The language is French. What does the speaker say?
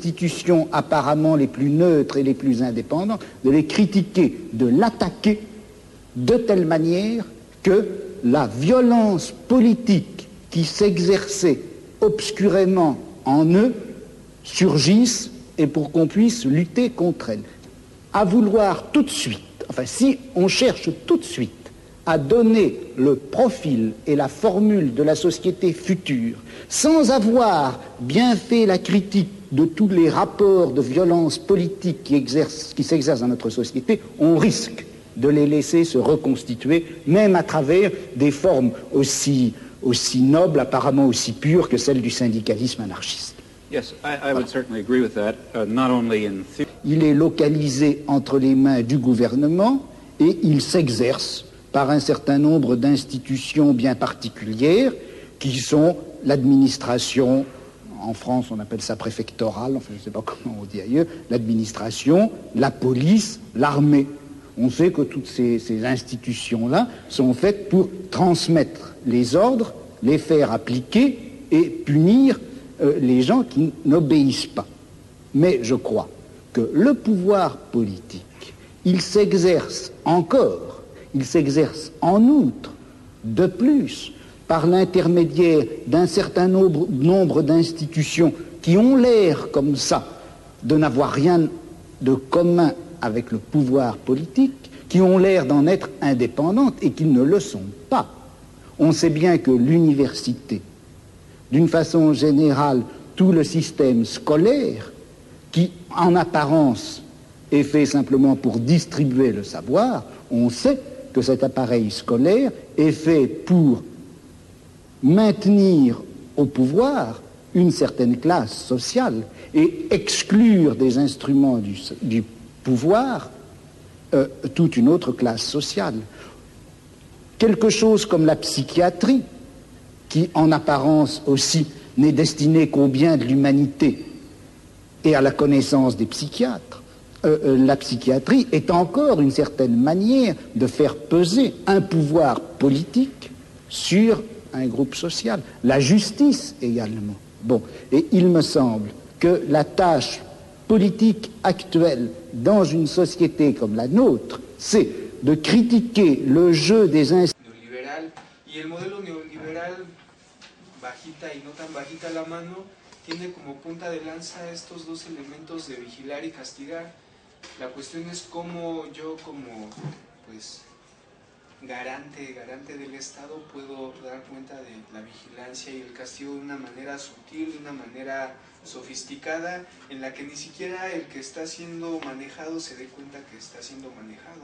institutions apparemment les plus neutres et les plus indépendantes, de les critiquer, de l'attaquer de telle manière que la violence politique qui s'exerçait obscurément en eux surgisse et pour qu'on puisse lutter contre elle. À vouloir tout de suite, enfin si on cherche tout de suite à donner le profil et la formule de la société future sans avoir bien fait la critique de tous les rapports de violence politique qui s'exercent dans notre société, on risque de les laisser se reconstituer, même à travers des formes aussi nobles, apparemment aussi pures que celles du syndicalisme anarchiste. Yes, I would certainly agree with that, not only in theory. Il est localisé entre les mains du gouvernement et il s'exerce par un certain nombre d'institutions bien particulières qui sont l'administration, en France on appelle ça préfectorale, enfin je ne sais pas comment on dit ailleurs, l'administration, la police, l'armée. On sait que toutes ces institutions-là sont faites pour transmettre les ordres, les faire appliquer et punir les gens qui n'obéissent pas. Mais je crois que le pouvoir politique, il s'exerce encore, il s'exerce en outre, de plus, par l'intermédiaire d'un certain nombre d'institutions qui ont l'air comme ça de n'avoir rien de commun avec le pouvoir politique, qui ont l'air d'en être indépendantes et qui ne le sont pas. On sait bien que l'université, d'une façon générale, tout le système scolaire, qui en apparence est fait simplement pour distribuer le savoir, on sait que cet appareil scolaire est fait pour maintenir au pouvoir une certaine classe sociale et exclure des instruments du pouvoir toute une autre classe sociale. Quelque chose comme la psychiatrie, qui en apparence aussi n'est destinée qu'au bien de l'humanité et à la connaissance des psychiatres, la psychiatrie est encore une certaine manière de faire peser un pouvoir politique sur un groupe social. La justice également. Bon, et il me semble que la tâche politique actuelle dans une société comme la nôtre, c'est de critiquer le jeu des institutions. Neoliberal, y el modelo neoliberal, bajita y no tan bajita la mano, tiene como punta de lanza estos dos elementos de vigilar y castigar. La cuestión es cómo yo como pues garante del Estado puedo dar cuenta de la vigilancia y el castigo de una manera sutil, de una manera sofisticada, en la que ni siquiera el que está siendo manejado se dé cuenta que está siendo manejado.